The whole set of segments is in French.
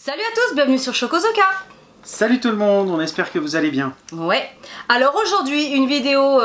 Salut à tous, bienvenue sur Chocozoka. Salut tout le monde, on espère que vous allez bien. Ouais, alors aujourd'hui une vidéo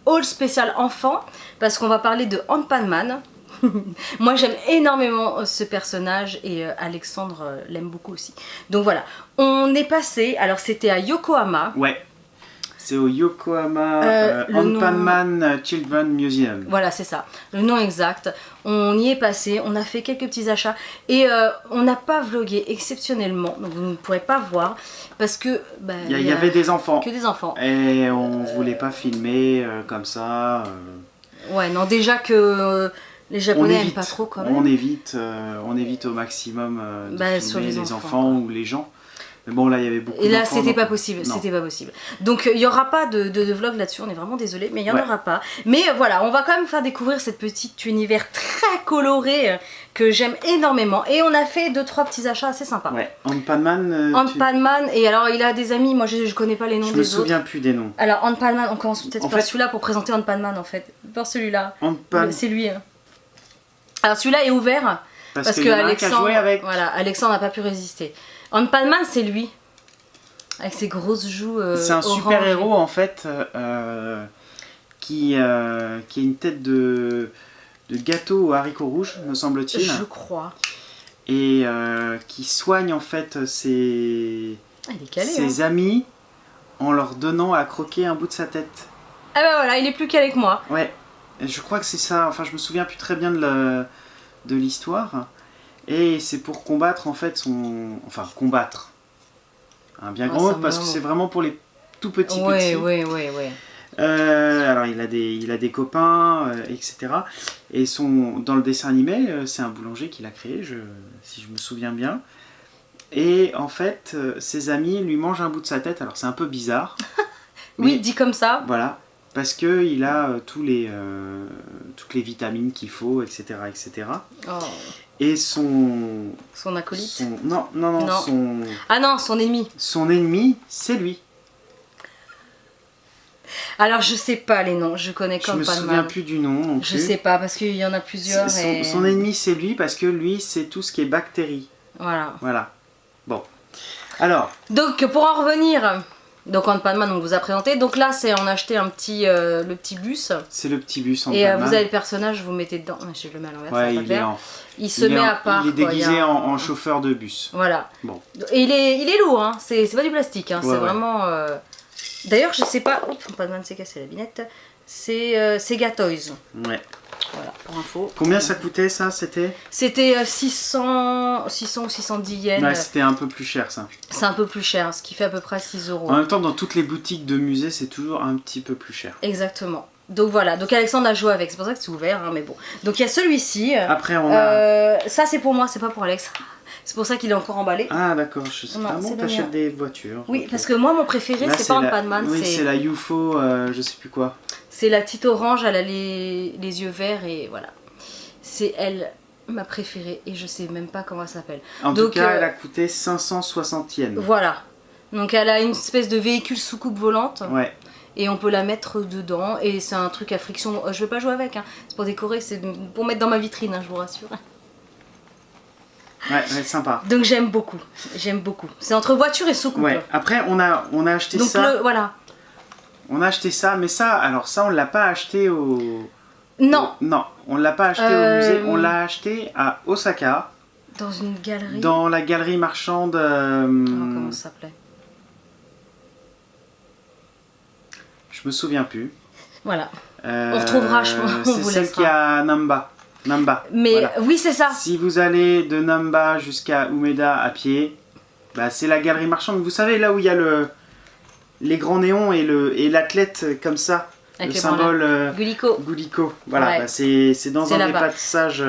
haul spécial enfant parce qu'on va parler de Ant-Man. Moi j'aime énormément ce personnage et Alexandre l'aime beaucoup aussi. Donc voilà, on est passé, alors c'était à Yokohama. Ouais, c'est au Yokohama Ant-Man Children's Museum. Voilà, c'est ça, le nom exact. On y est passé, on a fait quelques petits achats et on n'a pas vlogué exceptionnellement, donc vous ne pourrez pas voir parce que il y avait des enfants. Que des enfants. Et on voulait pas filmer comme ça. Ouais, non, déjà que les Japonais n'aiment pas trop quand même. On évite au maximum de filmer sur les enfants ou les gens. Mais bon, là, il y avait beaucoup et là, d'enfants, c'était donc... pas possible, c'était pas possible. Donc, il n'y aura pas de vlog là-dessus, on est vraiment désolé, mais il n'y en aura pas. Mais voilà, on va quand même faire découvrir cette petite univers très coloré que j'aime énormément. Et on a fait 2-3 petits achats assez sympas. Ouais, Ant-Man... Ant-Man, et alors il a des amis, moi je connais pas les noms des autres. Je me souviens plus des noms. Alors, Ant-Man, on commence peut-être par celui-là pour présenter Ant-Man en fait. Par celui-là. C'est lui. Alors, celui-là est ouvert parce que Alexandre, voilà, Alexandre n'a pas pu résister. Ant-Man, c'est lui, avec ses grosses joues c'est un super héros en fait, qui a une tête de gâteau aux haricots rouges, me semble-t-il. Je crois. Et qui soigne en fait ses amis en leur donnant à croquer un bout de sa tête. Ah bah voilà, il est plus qu'avec moi. Ouais, et je crois que c'est ça, enfin je me souviens plus très bien de l'histoire. Et c'est pour combattre en fait Enfin, combattre. Un bien grand mot, parce que c'est vraiment pour les tout petits petits. Ouais. Alors il a des copains, etc. Et dans le dessin animé, c'est un boulanger qui l'a créé, si je me souviens bien. Et en fait, ses amis lui mangent un bout de sa tête, alors c'est un peu bizarre. Oui, dit comme ça. Voilà, parce qu'il a toutes les vitamines qu'il faut, etc. etc. Oh. Et son acolyte non. Ah non, son ennemi. Son ennemi, c'est lui. Alors je sais pas les noms, je connais comme pas de mal. Je me souviens plus du nom non plus. Je sais pas parce qu'il y en a plusieurs. Son ennemi c'est lui parce que lui c'est tout ce qui est bactéries. Voilà. Bon. Alors. Donc pour en revenir... Donc Ant-Man, on vous a présenté. Donc là, on a acheté le petit bus. C'est le petit bus Ant-Man. Et vous avez le personnage, vous mettez dedans. Je le mets à l'envers, ouais, ça va faire. Il se met à part. Il est déguisé en chauffeur de bus. Voilà. Bon. Et il est lourd, hein. C'est pas du plastique. Hein. C'est vraiment... D'ailleurs, je sais pas... Oups, Ant-Man s'est cassé la binette. C'est Sega Toys. Ouais. Voilà, pour info. Combien ça coûtait ça, c'était 600 ou 610 yens. Ouais, c'était un peu plus cher ça. C'est un peu plus cher, ce qui fait à peu près 6 €. En même temps, dans toutes les boutiques de musées, c'est toujours un petit peu plus cher. Exactement. Donc voilà, donc Alexandre a joué avec, c'est pour ça que c'est ouvert, hein, mais bon. Donc il y a celui-ci. Après on a... ça c'est pour moi, c'est pas pour Alex. C'est pour ça qu'il est encore emballé. Ah d'accord, je sais pas. Bon, t'achètes des voitures. Oui, okay. Parce que moi mon préféré c'est pas Ant-Man. Oui, c'est la UFO, je sais plus quoi. C'est la petite orange, elle a les yeux verts et voilà. C'est elle, ma préférée, et je sais même pas comment elle s'appelle. En tout cas, elle a coûté 560 yens. Voilà. Donc elle a une espèce de véhicule sous coupe volante. Ouais. Et on peut la mettre dedans, et c'est un truc à friction. Je vais pas jouer avec, hein. C'est pour décorer, c'est pour mettre dans ma vitrine, hein, je vous rassure. Ouais, sympa. Donc j'aime beaucoup, C'est entre voiture et sous-coupe. Ouais. Après on a acheté ça. Donc voilà. On a acheté ça, mais ça, alors ça on l'a pas acheté au... Non. Non, on l'a pas acheté au musée, on l'a acheté à Osaka. Dans une galerie. Dans la galerie marchande... comment ça s'appelait? Je me souviens plus. Voilà. On retrouvera, je pense. C'est celle qui est à Namba. Mais voilà. Oui, c'est ça. Si vous allez de Namba jusqu'à Umeda à pied, c'est la galerie marchande. Vous savez, là où il y a les grands néons et l'athlète comme ça. Avec le symbole Gulico. Voilà, ouais. C'est dans un des passages...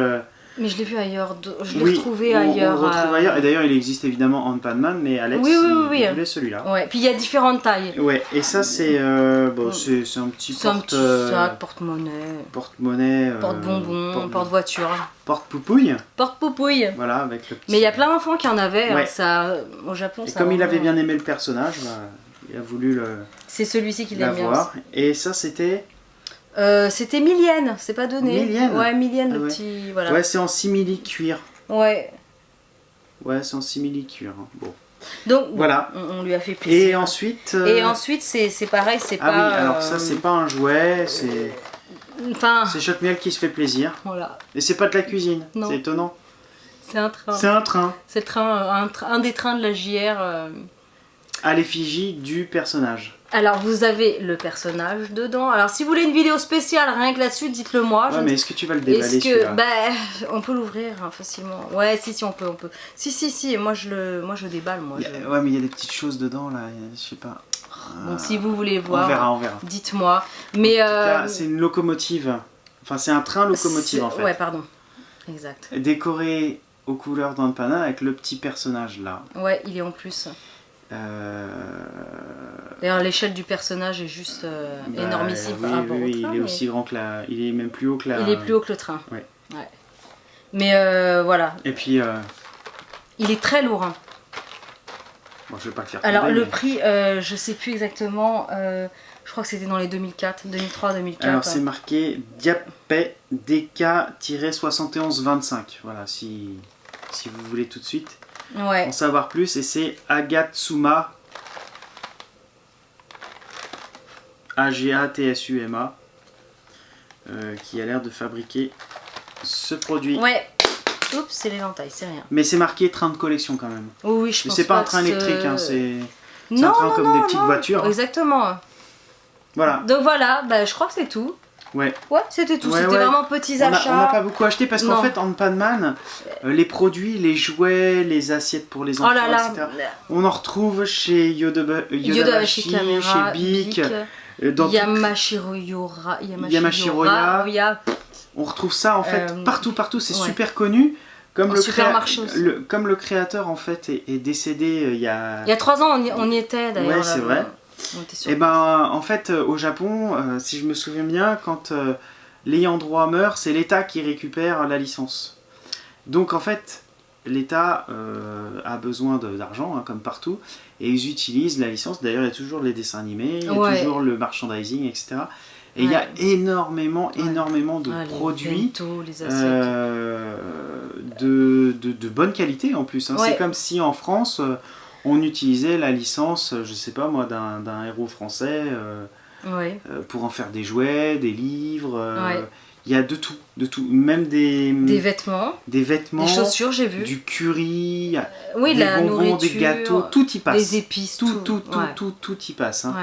Mais je l'ai vu ailleurs, je l'ai retrouvé ailleurs. On le retrouve ailleurs, et d'ailleurs il existe évidemment Ant-Man, mais Alex il voulait celui-là. Ouais, puis il y a différentes tailles. Ouais, et ça c'est un petit sac, porte-monnaie. Porte-monnaie. Porte-bonbon, porte-voiture. Porte-poupouille. Porte-poupouille. Voilà, avec le petit... Mais il y a plein d'enfants qui en avaient, ouais. Hein, ça, au Japon. Et comme il avait bien aimé le personnage, il a voulu le... C'est celui-ci qu'il aime bien. Et ça c'était... C'était 1000 yens, c'est pas donné. 1000 yens. Ouais, 1000 yens, le petit... Voilà. Ouais, c'est en simili cuir. Ouais. Ouais, c'est en simili-cuir. Hein. Bon. Donc voilà. On lui a fait plaisir. Et ensuite... c'est pareil, c'est ah pas... oui, alors ça c'est pas un jouet, c'est... Enfin... C'est Choc-Miel qui se fait plaisir. Voilà. Et c'est pas de la cuisine, c'est étonnant. C'est un train. C'est un train. C'est le train, un des trains de la JR. À l'effigie du personnage. Alors vous avez le personnage dedans. Alors si vous voulez une vidéo spéciale rien que là-dessus, dites-le moi. Ouais, mais est-ce que tu vas le déballer celui-là? On peut l'ouvrir hein, facilement. Ouais, si on peut. Si, moi je le déballe moi. Ouais, mais il y a des petites choses dedans là, je sais pas. Bon, si vous voulez voir, on verra. Dites-moi. Mais c'est une locomotive. Enfin, c'est un train locomotive en fait. Ouais, pardon. Exact. Décoré aux couleurs d'Anpana avec le petit personnage là. Ouais, il est en plus. D'ailleurs, l'échelle du personnage est juste énormissime par rapport au train. Il est aussi grand que la... Il est même plus haut que la... Il est plus haut que le train. Ouais. Mais voilà. Et puis... Il est très lourd. Hein. Bon, je vais pas le faire. Alors, le prix, je sais plus exactement. Je crois que c'était dans les 2003, 2004. Alors, c'est marqué Diapet DK-7125. Voilà, si vous voulez tout de suite en savoir plus. Et c'est Agatsuma. AGATSUMA. Qui a l'air de fabriquer ce produit. Ouais. Oups, c'est l'éventail, c'est rien. Mais c'est marqué train de collection quand même. Oui, je pense. C'est pas un train électrique, hein, c'est un train comme des petites voitures. Exactement. Voilà. Donc voilà, je crois que c'est tout. Ouais. Ouais, c'était tout. C'était vraiment petits achats. On n'a pas beaucoup acheté parce qu'en fait, en Panman, les produits, les jouets, les assiettes pour les enfants, etc. On en retrouve chez Yodobashi, chez Bic, Yamashiroya. On retrouve ça en fait partout, c'est super connu. Comme le créateur en fait est décédé il y a 3 ans, on y était d'ailleurs. Ouais, c'est vrai. Et ben en fait au Japon, si je me souviens bien, quand l'ayant droit meurt, c'est l'État qui récupère la licence. Donc en fait, l'État a besoin d'argent, hein, comme partout, et ils utilisent la licence. D'ailleurs, il y a toujours les dessins animés, il y a toujours le merchandising, etc. Et il y a énormément de produits de bonne qualité en plus. Hein. C'est comme si en France, on utilisait la licence, je sais pas moi, d'un héros français pour en faire des jouets, des livres. Il y a de tout, même des vêtements, des chaussures, j'ai vu, du curry, des la bonbons, nourriture, des gâteaux, tout y passe. Des épices, tout y passe. Hein.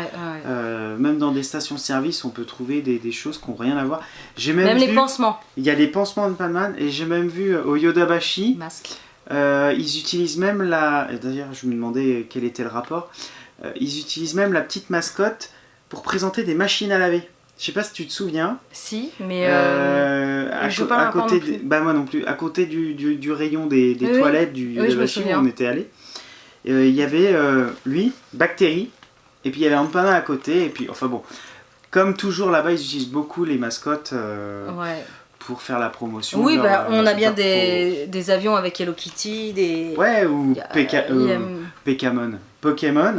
Même dans des stations-service, on peut trouver des choses qui n'ont rien à voir. Même vu, les pansements. Il y a des pansements de Panman et j'ai même vu au Yodobashi. Masque. Ils utilisent même la. D'ailleurs, je me demandais quel était le rapport. Ils utilisent même la petite mascotte pour présenter des machines à laver. Je sais pas si tu te souviens. Si, mais à côté moi non plus. À côté du rayon des toilettes du Yodobashi où on était allé. Il y avait lui, Bactérie, et puis il y avait Anpana à côté. Et puis, enfin bon, comme toujours là-bas, ils utilisent beaucoup les mascottes pour faire la promotion. Oui, on a bien des avions avec Hello Kitty, ou Pokémon.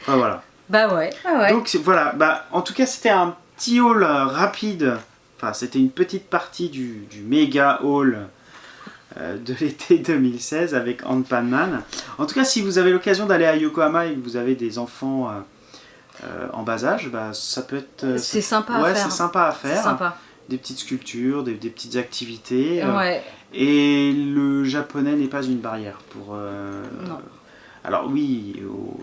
Enfin voilà. Donc voilà, en tout cas c'était un petit haul rapide, enfin c'était une petite partie du méga haul de l'été 2016 avec Anpanman. En tout cas si vous avez l'occasion d'aller à Yokohama et que vous avez des enfants en bas âge, ça peut être... c'est sympa à faire. C'est sympa à faire. Sympa. Des petites sculptures, des petites activités. Et le japonais n'est pas une barrière pour... non. Alors oui, vous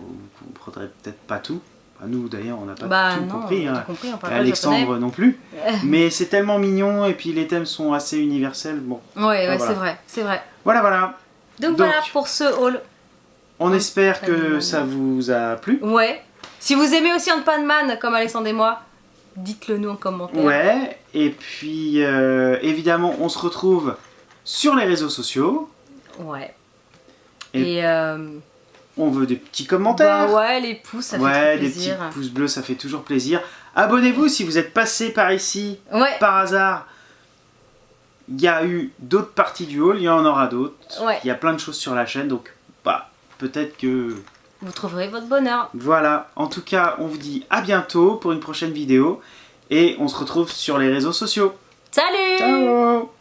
ne prendrez peut-être pas tout. Nous d'ailleurs, on n'a pas tout compris. Hein. Alexandre non plus. Mais c'est tellement mignon et puis les thèmes sont assez universels. Bon. Voilà. c'est vrai. Voilà. Donc voilà pour ce haul. On espère que ça vous a plu. Ouais. Si vous aimez aussi Anpanman comme Alexandre et moi, dites-le nous en commentaire. Ouais. Et puis évidemment, on se retrouve sur les réseaux sociaux. Ouais. Et on veut des petits commentaires. Les pouces, ça fait plaisir. Des petits pouces bleus, ça fait toujours plaisir. Abonnez-vous si vous êtes passé par ici, par hasard. Il y a eu d'autres parties du haul, il y en aura d'autres. Il y a plein de choses sur la chaîne, donc peut-être que... vous trouverez votre bonheur. Voilà, en tout cas, on vous dit à bientôt pour une prochaine vidéo. Et on se retrouve sur les réseaux sociaux. Salut! Ciao!